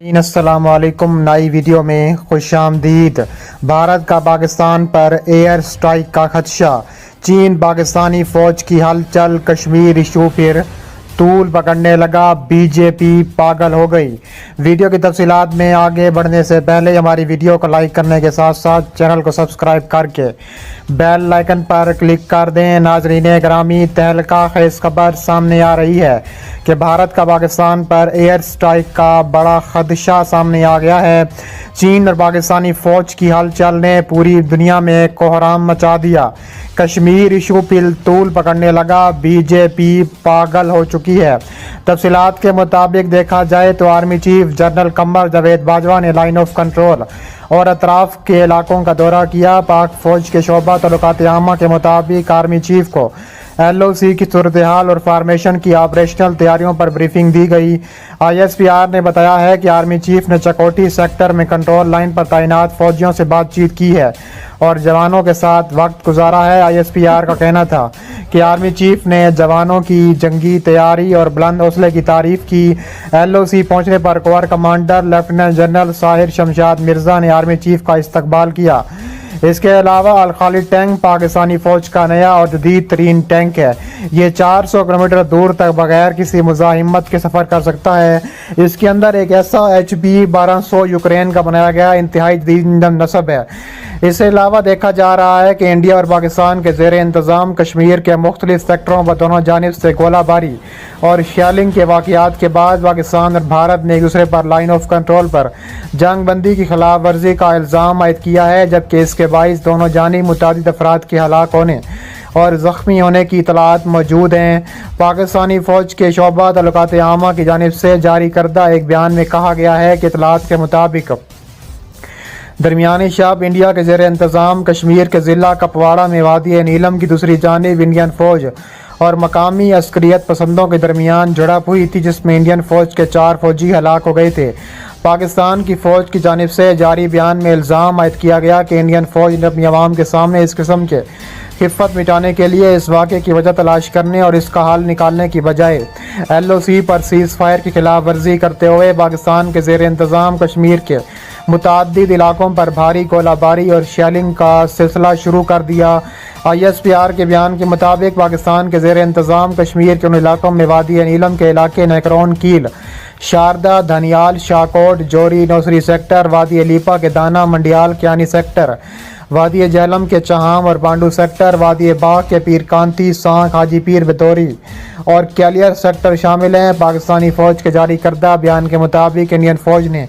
السلام علیکم، نئی ویڈیو میں خوش آمدید۔ بھارت کا پاکستان پر ایئر سٹرائک کا خدشہ، چین پاکستانی فوج کی ہلچل، کشمیر ایشو پھر طول پکڑنے لگا، بی جے پی پاگل ہو گئی۔ ویڈیو کی تفصیلات میں آگے بڑھنے سے پہلے ہماری ویڈیو کو لائک کرنے کے ساتھ ساتھ چینل کو سبسکرائب کر کے بیل آئیکن پر کلک کر دیں۔ ناظرین گرامی، تہلکہ خیز خبر سامنے آ رہی ہے کہ بھارت کا پاکستان پر ایئر سٹرائک کا بڑا خدشہ سامنے آ گیا ہے۔ چین اور پاکستانی فوج کی ہلچل نے پوری دنیا میں کوہرام مچا دیا۔ کشمیر ایشو پھر طول پکڑنے لگا، بی جے پی پاگل ہو چکی ہے۔ تفصیلات کے مطابق دیکھا جائے تو army chief general Qamar Javed Bajwa نے لائن آف کنٹرول اور اطراف کے علاقوں کا دورہ کیا۔ پاک فوج کے شعبہ تعلقات عامہ کے مطابق آرمی چیف کو ایل او سی کی صورتحال اور فارمیشن کی آپریشنل تیاریوں پر بریفنگ دی گئی۔ آئی ایس پی آر نے بتایا ہے کہ آرمی چیف نے چکوٹی سیکٹر میں کنٹرول لائن پر تعینات فوجیوں سے بات چیت کی ہے اور جوانوں کے ساتھ وقت گزارا ہے۔ آئی ایس پی آر کا کہنا تھا کہ آرمی چیف نے جوانوں کی جنگی تیاری اور بلند حوصلے کی تعریف کی۔ ایل او سی پہنچنے پر corps commander lieutenant general Sahir Shamshad Mirza نے آرمی چیف کا استقبال کیا۔ اس کے علاوہ الخالد ٹینک پاکستانی فوج کا نیا اور جدید ترین ٹینک ہے۔ یہ 400 کلومیٹر دور تک بغیر کسی مزاحمت کے سفر کر سکتا ہے۔ اس کے اندر ایک ایسا HP-1200 یوکرین کا بنایا گیا انتہائی جدید انجن نصب ہے۔ اس کے علاوہ دیکھا جا رہا ہے کہ انڈیا اور پاکستان کے زیر انتظام کشمیر کے مختلف سیکٹروں پر دونوں جانب سے گولہ باری اور شیلنگ کے واقعات کے بعد پاکستان اور بھارت نے ایک دوسرے پر لائن آف کنٹرول پر جنگ بندی کی خلاف ورزی کا الزام عائد کیا ہے، جبکہ اس کے باعث دونوں جانب متعدد افراد کے ہلاک ہونے اور زخمی ہونے کی اطلاعات موجود ہیں۔ پاکستانی فوج کے شعبہ تعلقات عامہ کی جانب سے جاری کردہ ایک بیان میں کہا گیا ہے کہ اطلاعات کے مطابق درمیانی شب انڈیا کے زیر انتظام کشمیر کے ضلع کپواڑہ میں وادی نیلم کی دوسری جانب انڈین فوج اور مقامی عسکریت پسندوں کے درمیان جھڑپ ہوئی تھی، جس میں انڈین فوج کے 4 فوجی ہلاک ہو گئے تھے۔ پاکستان کی فوج کی جانب سے جاری بیان میں الزام عائد کیا گیا کہ انڈین فوج نے اپنی عوام کے سامنے اس قسم کے خفت مٹانے کے لیے اس واقعے کی وجہ تلاش کرنے اور اس کا حل نکالنے کی بجائے ایل او سی پر سیز فائر کی خلاف ورزی کرتے ہوئے پاکستان کے زیر انتظام کشمیر کے متعدد علاقوں پر بھاری گولہ باری اور شیلنگ کا سلسلہ شروع کر دیا۔ آئی ایس پی آر کے بیان کے مطابق پاکستان کے زیر انتظام کشمیر کے ان علاقوں میں وادی نیلم کے علاقے نیکرون کیل، شاردہ، دھنیال، شاکوٹ، جوری، نوسری سیکٹر، وادی لیپا کے دانا، منڈیال، کیانی سیکٹر، وادی جہلم کے چہام اور پانڈو سیکٹر، وادی باغ کے پیر کانتی، سانک، حاجی پیر بتوری اور کیلیر سیکٹر شامل ہیں۔ پاکستانی فوج کے جاری کردہ بیان کے مطابق انڈین فوج نے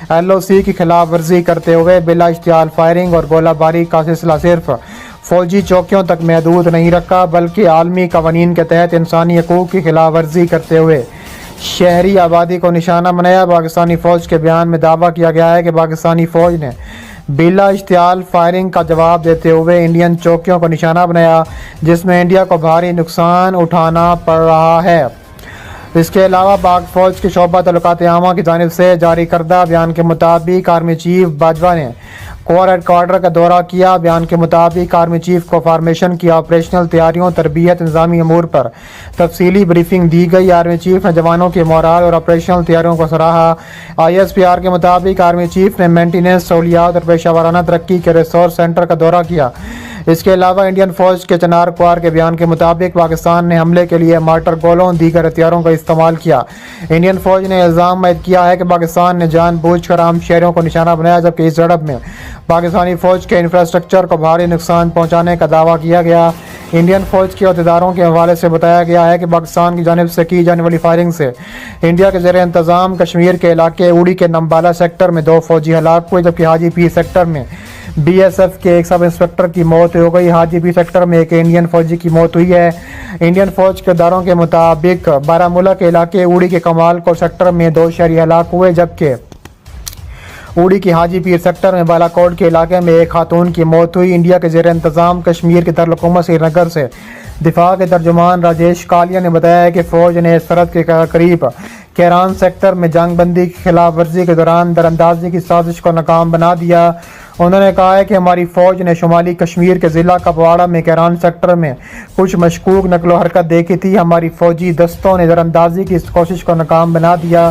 ایل او سی کی خلاف ورزی کرتے ہوئے بلا اشتعال فائرنگ اور گولہ باری کا سلسلہ صرف فوجی چوکیوں تک محدود نہیں رکھا، بلکہ عالمی قوانین کے تحت انسانی حقوق کی خلاف ورزی کرتے ہوئے شہری آبادی کو نشانہ بنایا۔ پاکستانی فوج کے بیان میں دعویٰ کیا گیا ہے کہ پاکستانی فوج نے بلا اشتعال فائرنگ کا جواب دیتے ہوئے انڈین چوکیوں کو نشانہ بنایا، جس میں انڈیا کو بھاری نقصان اٹھانا پڑ رہا ہے۔ اس کے علاوہ پاک فوج کے شعبہ تعلقات عامہ کی جانب سے جاری کردہ بیان کے مطابق آرمی چیف باجوہ نے کور ہیڈ کوارٹر کا دورہ کیا۔ بیان کے مطابق آرمی چیف کو فارمیشن کی آپریشنل تیاریوں، تربیت، انتظامی امور پر تفصیلی بریفنگ دی گئی۔ آرمی چیف نے جوانوں کے مورال اور آپریشنل تیاریوں کو سراہا۔ آئی ایس پی آر کے مطابق آرمی چیف نے مینٹیننس، سہولیات اور پیشہ ورانہ ترقی کے ریسورس سینٹر کا دورہ کیا۔ اس کے علاوہ انڈین فوج کے چنار کوار کے بیان کے مطابق پاکستان نے حملے کے لیے مارٹر گولوں، دیگر ہتھیاروں کا استعمال کیا۔ انڈین فوج نے الزام عائد کیا ہے کہ پاکستان نے جان بوجھ کر عام شہریوں کو نشانہ بنایا، جبکہ اس جھڑپ میں پاکستانی فوج کے انفراسٹرکچر کو بھاری نقصان پہنچانے کا دعویٰ کیا گیا۔ انڈین فوج کے عہدیداروں کے حوالے سے بتایا گیا ہے کہ پاکستان کی جانب سے کی جانے والی فائرنگ سے انڈیا کے زیر انتظام کشمیر کے علاقے اوڑی کے نمبالا سیکٹر میں 2 فوجی ہلاک ہوئے، جبکہ حاجی پیر سیکٹر میں بی ایس ایف کے ایک سب انسپکٹر کی موت ہو گئی۔ حاجی پیر سیکٹر میں ایک انڈین فوجی کی موت ہوئی ہے۔ انڈین فوج کے اداروں کے مطابق بارامولہ کے علاقے اوڑی کے کمال کو سیکٹر میں 2 شہری ہلاک ہوئے، جبکہ اوڑی کے حاجی پیر سیکٹر میں بالا کوٹ کے علاقے میں ایک خاتون کی موت ہوئی۔ انڈیا کے زیر انتظام کشمیر کے دارالحکومت سری نگر سے دفاع کے ترجمان راجیش کالیا نے بتایا ہے کہ فوج نے سرحد کے قریب کیران سیکٹر میں جنگ بندی کی خلاف ورزی کے دوران دراندازی کی سازش کو ناکام بنا دیا۔ انہوں نے کہا ہے کہ ہماری فوج نے شمالی کشمیر کے ضلع کپواڑہ میں کیران سیکٹر میں کچھ مشکوک نقل و حرکت دیکھی تھی۔ ہماری فوجی دستوں نے دراندازی کی اس کوشش کو ناکام بنا دیا۔